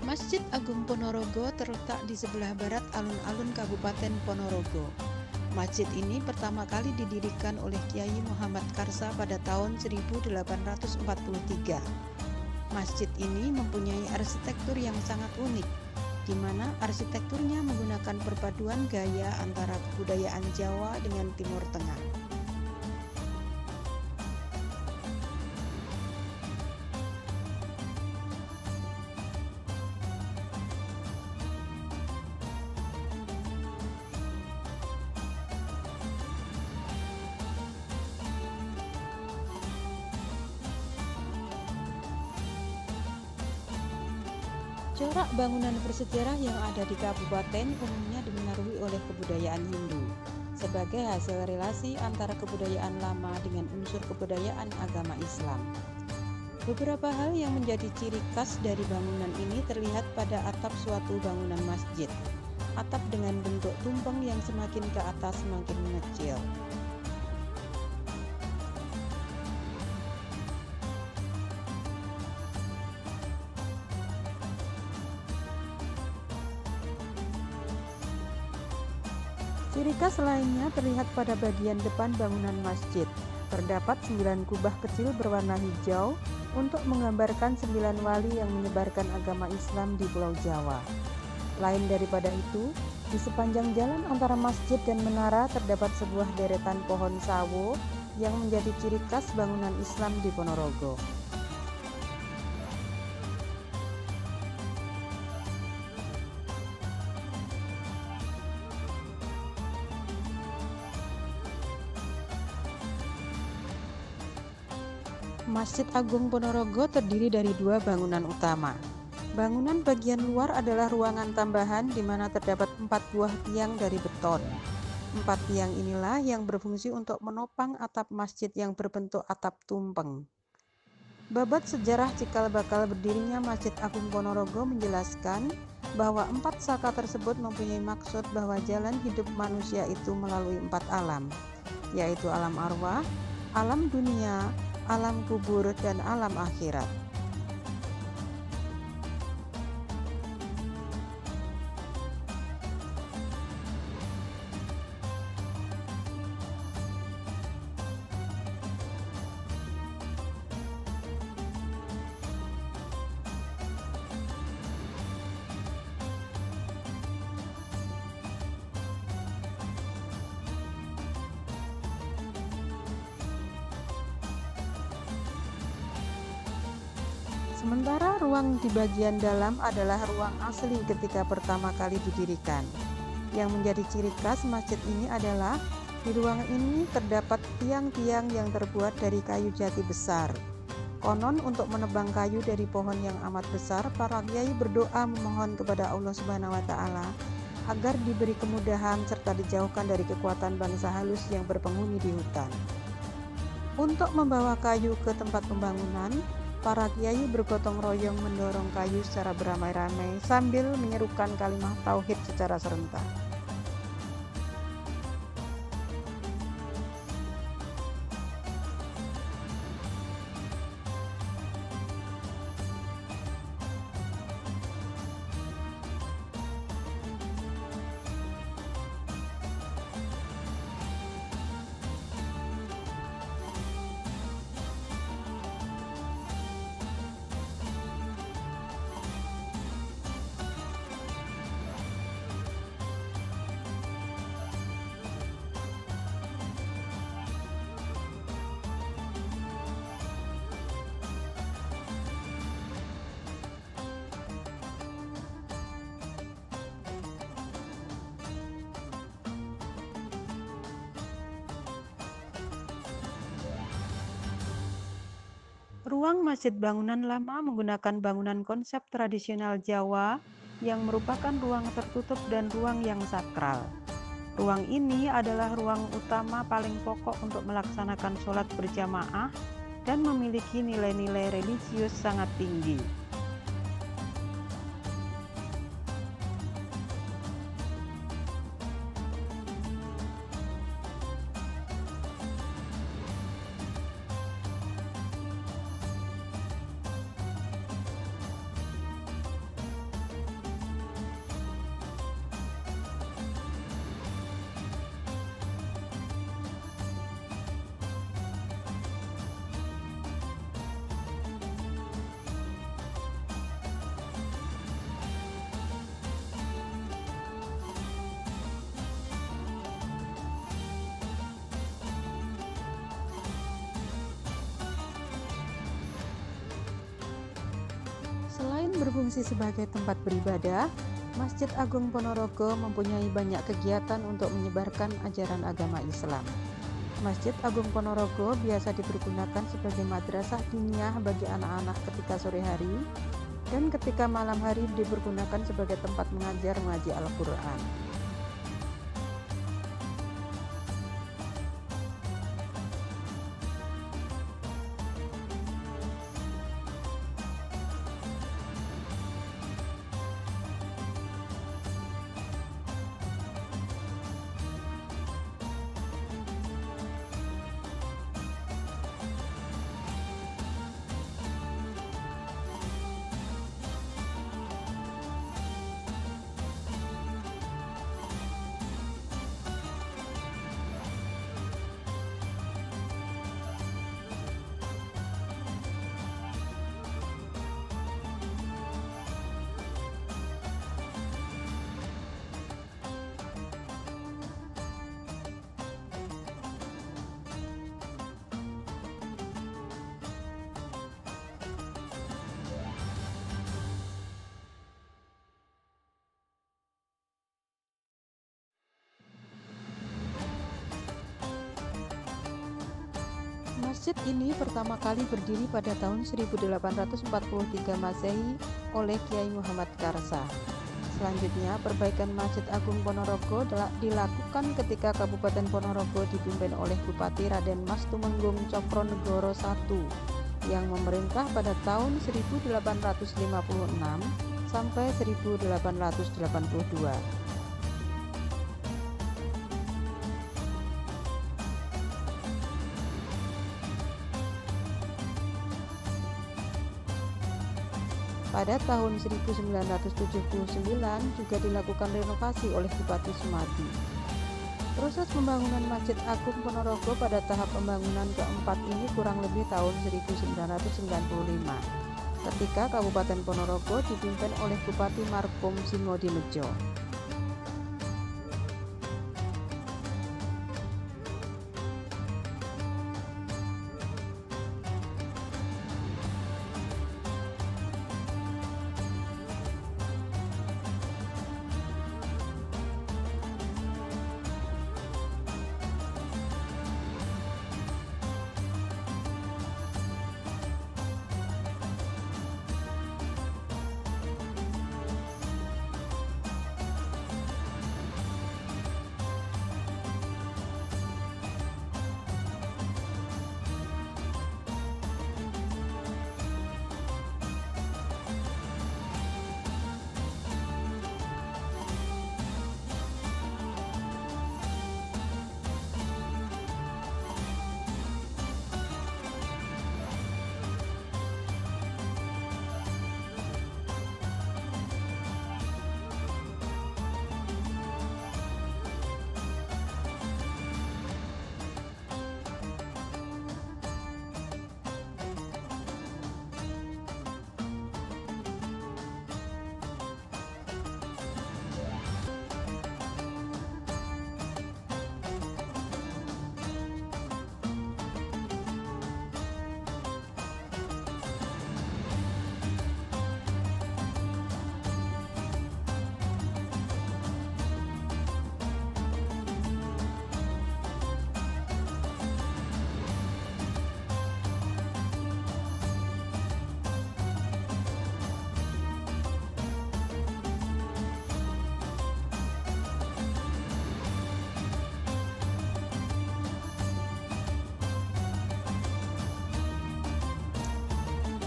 Masjid Agung Ponorogo terletak di sebelah barat alun-alun Kabupaten Ponorogo. Masjid ini pertama kali didirikan oleh Kiai Muhammad Karsa pada tahun 1843. Masjid ini mempunyai arsitektur yang sangat unik, di mana arsitekturnya menggunakan perpaduan gaya antara kebudayaan Jawa dengan Timur Tengah. Corak bangunan bersejarah yang ada di kabupaten umumnya dimengaruhi oleh kebudayaan Hindu sebagai hasil relasi antara kebudayaan lama dengan unsur kebudayaan agama Islam. Beberapa hal yang menjadi ciri khas dari bangunan ini terlihat pada atap suatu bangunan masjid. Atap dengan bentuk tumpeng yang semakin ke atas semakin mengecil. Ciri khas lainnya terlihat pada bagian depan bangunan masjid. Terdapat 9 kubah kecil berwarna hijau untuk menggambarkan 9 wali yang menyebarkan agama Islam di Pulau Jawa. Lain daripada itu, di sepanjang jalan antara masjid dan menara terdapat sebuah deretan pohon sawo yang menjadi ciri khas bangunan Islam di Ponorogo. Masjid Agung Ponorogo terdiri dari 2 bangunan utama. Bangunan bagian luar adalah ruangan tambahan di mana terdapat 4 buah tiang dari beton. 4 tiang inilah yang berfungsi untuk menopang atap masjid yang berbentuk atap tumpeng. Babat sejarah cikal bakal berdirinya Masjid Agung Ponorogo menjelaskan bahwa 4 saka tersebut mempunyai maksud bahwa jalan hidup manusia itu melalui 4 alam, yaitu alam arwah, alam dunia, alam kubur, dan alam akhirat. Sementara ruang di bagian dalam adalah ruang asli ketika pertama kali didirikan. Yang menjadi ciri khas masjid ini adalah di ruang ini terdapat tiang-tiang yang terbuat dari kayu jati besar. Konon untuk menebang kayu dari pohon yang amat besar, para kiai berdoa memohon kepada Allah Subhanahu wa taala agar diberi kemudahan serta dijauhkan dari kekuatan bangsa halus yang berpenghuni di hutan. Untuk membawa kayu ke tempat pembangunan, para kiai bergotong royong mendorong kayu secara beramai-ramai sambil menyerukan kalimat tauhid secara serentak. Ruang masjid bangunan lama menggunakan bangunan konsep tradisional Jawa yang merupakan ruang tertutup dan ruang yang sakral. Ruang ini adalah ruang utama paling pokok untuk melaksanakan sholat berjamaah dan memiliki nilai-nilai religius sangat tinggi. berfungsi sebagai tempat beribadah, Masjid Agung Ponorogo mempunyai banyak kegiatan untuk menyebarkan ajaran agama Islam. Masjid Agung Ponorogo biasa dipergunakan sebagai madrasah diniyah bagi anak-anak ketika sore hari, dan ketika malam hari dipergunakan sebagai tempat mengajar mengaji Al-Quran. Masjid ini pertama kali berdiri pada tahun 1843 Masehi oleh Kiai Muhammad Karsa. Selanjutnya, perbaikan Masjid Agung Ponorogo dilakukan ketika Kabupaten Ponorogo dipimpin oleh Bupati Raden Mas Tumenggung Cokronegoro I yang memerintah pada tahun 1856 sampai 1882. Pada tahun 1979 juga dilakukan renovasi oleh Bupati Sumadi. Proses pembangunan Masjid Agung Ponorogo pada tahap pembangunan keempat ini kurang lebih tahun 1995, ketika Kabupaten Ponorogo dipimpin oleh Bupati Markom Singodimedjo.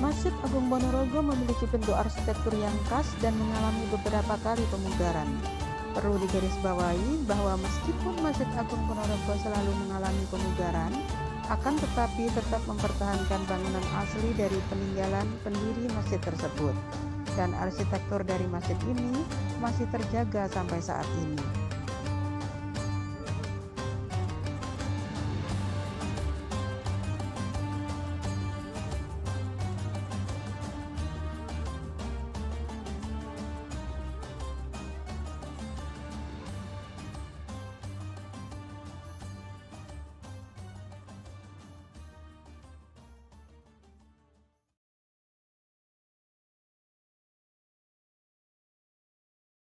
Masjid Agung Ponorogo memiliki bentuk arsitektur yang khas dan mengalami beberapa kali pemugaran. Perlu digarisbawahi bahwa meskipun Masjid Agung Ponorogo selalu mengalami pemugaran, akan tetapi tetap mempertahankan bangunan asli dari peninggalan pendiri masjid tersebut. Dan arsitektur dari masjid ini masih terjaga sampai saat ini.